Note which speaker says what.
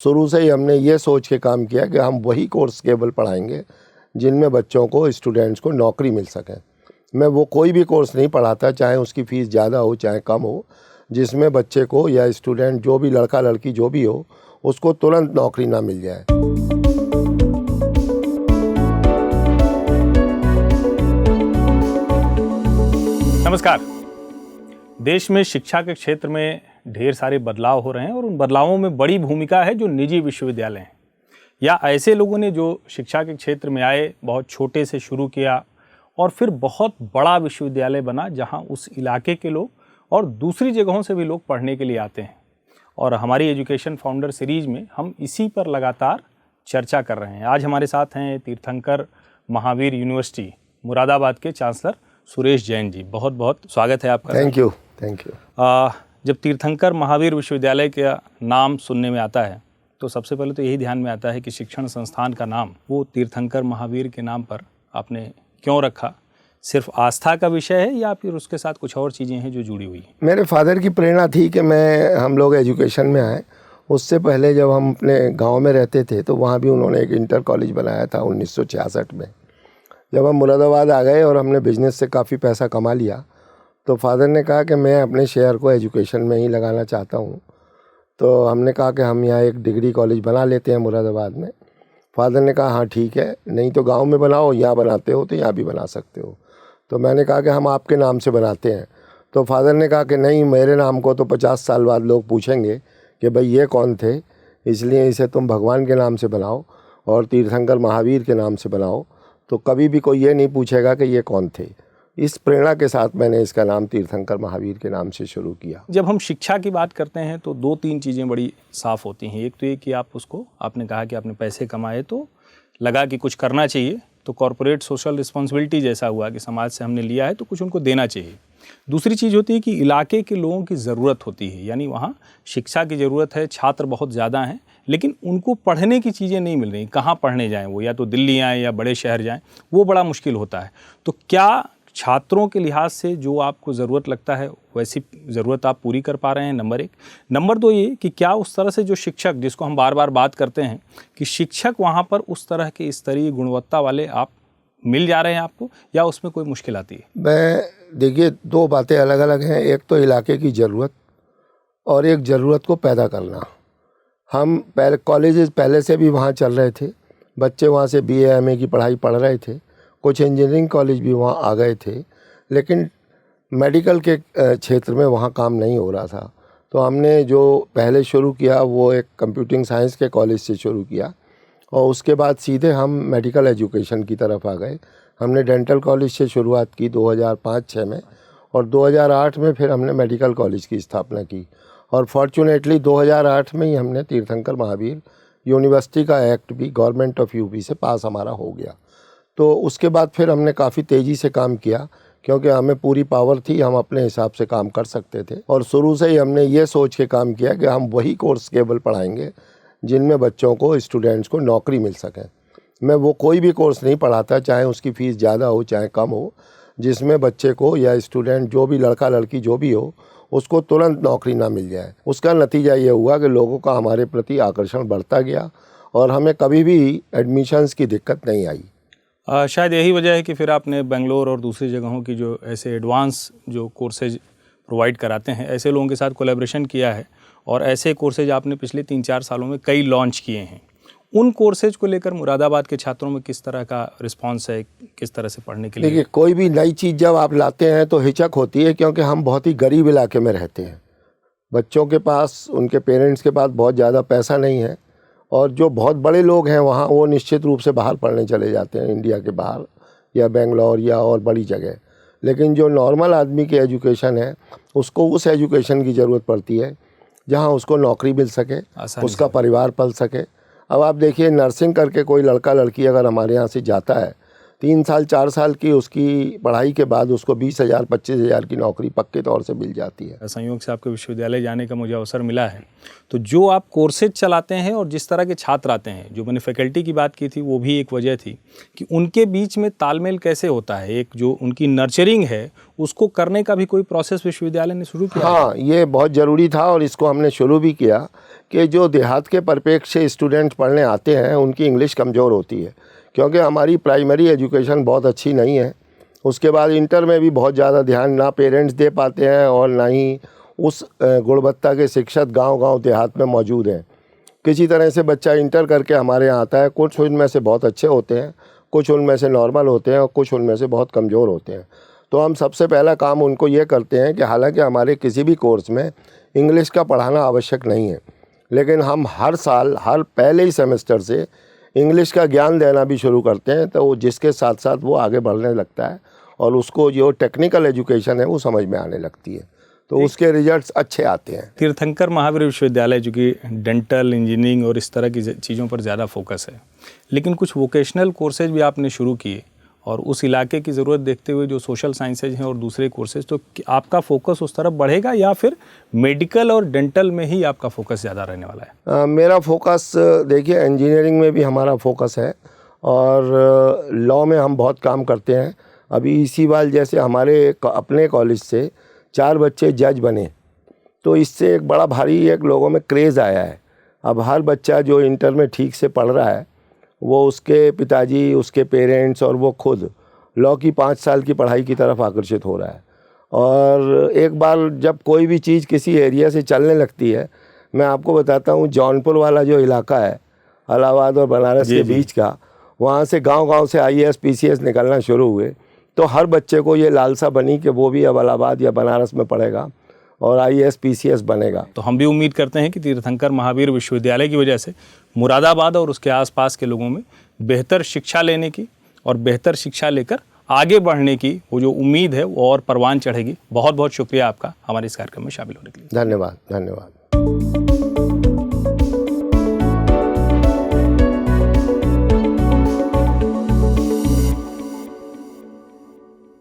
Speaker 1: शुरू से ही हमने ये सोच के काम किया कि हम वही कोर्स केवल पढ़ाएंगे जिनमें बच्चों को, स्टूडेंट्स को नौकरी मिल सके। मैं वो कोई भी कोर्स नहीं पढ़ाता, चाहे उसकी फ़ीस ज़्यादा हो चाहे कम हो, जिसमें बच्चे को या स्टूडेंट जो भी, लड़का लड़की जो भी हो, उसको तुरंत नौकरी ना मिल जाए।
Speaker 2: नमस्कार। देश में शिक्षा के क्षेत्र में ढेर सारे बदलाव हो रहे हैं और उन बदलावों में बड़ी भूमिका है जो निजी विश्वविद्यालय हैं या ऐसे लोगों ने जो शिक्षा के क्षेत्र में आए, बहुत छोटे से शुरू किया और फिर बहुत बड़ा विश्वविद्यालय बना जहां उस इलाके के लोग और दूसरी जगहों से भी लोग पढ़ने के लिए आते हैं। और हमारी एजुकेशन फाउंडर सीरीज में हम इसी पर लगातार चर्चा कर रहे हैं। आज हमारे साथ हैं तीर्थंकर महावीर यूनिवर्सिटी मुरादाबाद के चांसलर सुरेश जैन जी। बहुत बहुत स्वागत है आपका।
Speaker 1: Thank you.
Speaker 2: जब तीर्थंकर महावीर विश्वविद्यालय का नाम सुनने में आता है तो सबसे पहले तो यही ध्यान में आता है कि शिक्षण संस्थान का नाम वो तीर्थंकर महावीर के नाम पर आपने क्यों रखा? सिर्फ आस्था का विषय है या फिर उसके साथ कुछ और चीज़ें हैं जो जुड़ी हुई हैं? मेरे
Speaker 1: फादर की प्रेरणा थी कि हम लोग एजुकेशन में आए। उससे पहले जब हम अपने गांव में रहते थे तो वहाँ भी उन्होंने एक इंटर कॉलेज बनाया था 1966 में। जब हम मुरादाबाद आ गए और हमने बिज़नेस से काफ़ी पैसा कमा लिया तो फादर ने कहा कि मैं अपने शेयर को एजुकेशन में ही लगाना चाहता हूँ। तो हमने कहा कि हम यहाँ एक डिग्री कॉलेज बना लेते हैं मुरादाबाद में। फादर ने कहा हाँ ठीक है, नहीं तो गांव में बनाओ, यहाँ बनाते हो तो यहाँ भी बना सकते हो। तो मैंने कहा कि हम आपके नाम से बनाते हैं। तो फादर ने कहा कि नहीं, मेरे नाम को तो 50 साल बाद लोग पूछेंगे कि भाई ये कौन थे, इसलिए इसे तुम भगवान के नाम से बनाओ और तीर्थंकर महावीर के नाम से बनाओ, तो कभी भी कोई ये नहीं पूछेगा कि ये कौन थे। इस प्रेरणा के साथ मैंने इसका नाम तीर्थंकर महावीर के नाम से शुरू किया।
Speaker 2: जब हम शिक्षा की बात करते हैं तो दो तीन चीज़ें बड़ी साफ होती हैं। एक तो ये कि आपने कहा कि आपने पैसे कमाए तो लगा कि कुछ करना चाहिए, तो कॉर्पोरेट सोशल रिस्पॉन्सिबिलिटी जैसा हुआ कि समाज से हमने लिया है तो कुछ उनको देना चाहिए। दूसरी चीज़ होती है कि इलाके के लोगों की ज़रूरत होती है, यानी वहाँ शिक्षा की ज़रूरत है, छात्र बहुत ज़्यादा हैं लेकिन उनको पढ़ने की चीज़ें नहीं मिल रही। कहाँ पढ़ने जाएँ वो, या तो दिल्ली आएँ या बड़े शहर जाएँ, वो बड़ा मुश्किल होता है। तो क्या छात्रों के लिहाज से जो आपको ज़रूरत लगता है वैसी ज़रूरत आप पूरी कर पा रहे हैं? नंबर एक। नंबर दो ये कि क्या उस तरह से जो शिक्षक, जिसको हम बार बार बात करते हैं कि शिक्षक वहाँ पर उस तरह के स्तरीय गुणवत्ता वाले आप मिल जा रहे हैं आपको, या उसमें कोई मुश्किल आती है?
Speaker 1: देखिए, दो बातें अलग अलग हैं। एक तो इलाके की ज़रूरत और एक ज़रूरत को पैदा करना। हम कॉलेजेस पहले से भी वहाँ चल रहे थे, बच्चे वहाँ से BA MA की पढ़ाई पढ़ रहे थे, कुछ इंजीनियरिंग कॉलेज भी वहाँ आ गए थे, लेकिन मेडिकल के क्षेत्र में वहाँ काम नहीं हो रहा था। तो हमने जो पहले शुरू किया वो एक कंप्यूटिंग साइंस के कॉलेज से शुरू किया और उसके बाद सीधे हम मेडिकल एजुकेशन की तरफ आ गए। हमने डेंटल कॉलेज से शुरुआत की 2005-06 में और 2008 में फिर हमने मेडिकल कॉलेज की स्थापना की और फॉर्चुनेटली 2008 में ही हमने तीर्थंकर महावीर यूनिवर्सिटी का एक्ट भी गवर्नमेंट ऑफ यूपी से पास हमारा हो गया। तो उसके बाद फिर हमने काफ़ी तेज़ी से काम किया क्योंकि हमें पूरी पावर थी, हम अपने हिसाब से काम कर सकते थे। और शुरू से ही हमने ये सोच के काम किया कि हम वही कोर्स केवल पढ़ाएंगे जिनमें बच्चों को, स्टूडेंट्स को नौकरी मिल सके। मैं वो कोई भी कोर्स नहीं पढ़ाता, चाहे उसकी फ़ीस ज़्यादा हो चाहे कम हो, जिसमें बच्चे को या स्टूडेंट जो भी, लड़का लड़की जो भी हो, उसको तुरंत नौकरी ना मिल जाए। उसका नतीजा ये हुआ कि लोगों का हमारे प्रति आकर्षण बढ़ता गया और हमें कभी भी एडमिशन्स की दिक्कत नहीं आई।
Speaker 2: शायद यही वजह है कि फिर आपने बेंगलोर और दूसरी जगहों की जो ऐसे एडवांस जो कोर्सेज प्रोवाइड कराते हैं, ऐसे लोगों के साथ कोलैबोरेशन किया है और ऐसे कोर्सेज आपने पिछले 3-4 सालों में कई लॉन्च किए हैं। उन कोर्सेज को लेकर मुरादाबाद के छात्रों में किस तरह का रिस्पांस है, किस तरह से पढ़ने के लिए?
Speaker 1: देखिए, कोई भी नई चीज़ जब आप लाते हैं तो हिचक होती है क्योंकि हम बहुत ही गरीब इलाके में रहते हैं। बच्चों के पास, उनके पेरेंट्स के पास बहुत ज़्यादा पैसा नहीं है और जो बहुत बड़े लोग हैं वहाँ, वो निश्चित रूप से बाहर पढ़ने चले जाते हैं, इंडिया के बाहर या बेंगलोर या और बड़ी जगह। लेकिन जो नॉर्मल आदमी की एजुकेशन है उसको उस एजुकेशन की ज़रूरत पड़ती है जहाँ उसको नौकरी मिल सके, उसका परिवार पल सके। अब आप देखिए, नर्सिंग करके कोई लड़का लड़की अगर हमारे यहाँ से जाता है, 3 साल 4 साल की उसकी पढ़ाई के बाद उसको 20,000 25,000 की नौकरी पक्के तौर से मिल जाती है।
Speaker 2: संयोग से आपके विश्वविद्यालय जाने का मुझे अवसर मिला है। तो जो आप कोर्सेज चलाते हैं और जिस तरह के छात्र आते हैं, जो मैंने फैकल्टी की बात की थी वो भी एक वजह थी कि उनके बीच में तालमेल कैसे होता है, एक जो उनकी नर्चरिंग है उसको करने का भी कोई प्रोसेस विश्वविद्यालय ने शुरू किया?
Speaker 1: हाँ, ये बहुत ज़रूरी था और इसको हमने शुरू भी किया कि जो देहात के परिप्रेक्ष्य से स्टूडेंट पढ़ने आते हैं उनकी इंग्लिश कमज़ोर होती है, क्योंकि हमारी प्राइमरी एजुकेशन बहुत अच्छी नहीं है। उसके बाद इंटर में भी बहुत ज़्यादा ध्यान ना पेरेंट्स दे पाते हैं और ना ही उस गुणवत्ता के शिक्षक गांव-गांव देहात में मौजूद हैं। किसी तरह से बच्चा इंटर करके हमारे यहाँ आता है, कुछ उनमें से बहुत अच्छे होते हैं, कुछ उनमें से नॉर्मल होते हैं और कुछ उनमें से बहुत कमज़ोर होते हैं। तो हम सबसे पहला काम उनको ये करते हैं कि हालांकि हमारे किसी भी कोर्स में इंग्लिश का पढ़ाना आवश्यक नहीं है, लेकिन हम हर साल हर पहले ही सेमेस्टर से इंग्लिश का ज्ञान देना भी शुरू करते हैं, तो जिसके साथ साथ वो आगे बढ़ने लगता है और उसको जो टेक्निकल एजुकेशन है वो समझ में आने लगती है, तो उसके रिजल्ट्स अच्छे आते हैं।
Speaker 2: तीर्थंकर महावीर विश्वविद्यालय जो कि डेंटल इंजीनियरिंग और इस तरह की चीज़ों पर ज़्यादा फोकस है, लेकिन कुछ वोकेशनल कोर्सेज भी आपने शुरू किए और उस इलाके की ज़रूरत देखते हुए जो सोशल साइंसेज हैं और दूसरे कोर्सेज, तो आपका फोकस उस तरफ बढ़ेगा या फिर मेडिकल और डेंटल में ही आपका फोकस ज़्यादा रहने वाला है?
Speaker 1: मेरा फोकस देखिए इंजीनियरिंग में भी हमारा फोकस है और लॉ में हम बहुत काम करते हैं। अभी इसी बार जैसे हमारे अपने कॉलेज से 4 बच्चे जज बने, तो इससे एक बड़ा भारी एक लोगों में क्रेज़ आया है। अब हर बच्चा जो इंटर में ठीक से पढ़ रहा है, वो उसके पिताजी, उसके पेरेंट्स और वो खुद लॉ की 5 साल की पढ़ाई की तरफ आकर्षित हो रहा है। और एक बार जब कोई भी चीज़ किसी एरिया से चलने लगती है, मैं आपको बताता हूँ जौनपुर वाला जो इलाका है इलाहाबाद और बनारस के बीच का, वहाँ से गांव-गांव से IAS PCS निकलना शुरू हुए, तो हर बच्चे को ये लालसा बनी कि वो भी अब इलाहाबाद या बनारस में पढ़ेगा और IAS PCS बनेगा।
Speaker 2: तो हम भी उम्मीद करते हैं कि तीर्थंकर महावीर विश्वविद्यालय की वजह से मुरादाबाद और उसके आसपास के लोगों में बेहतर शिक्षा लेने की और बेहतर शिक्षा लेकर आगे बढ़ने की वो जो उम्मीद है वो और परवान चढ़ेगी। बहुत बहुत शुक्रिया आपका हमारे इस कार्यक्रम में शामिल होने के लिए।
Speaker 1: धन्यवाद।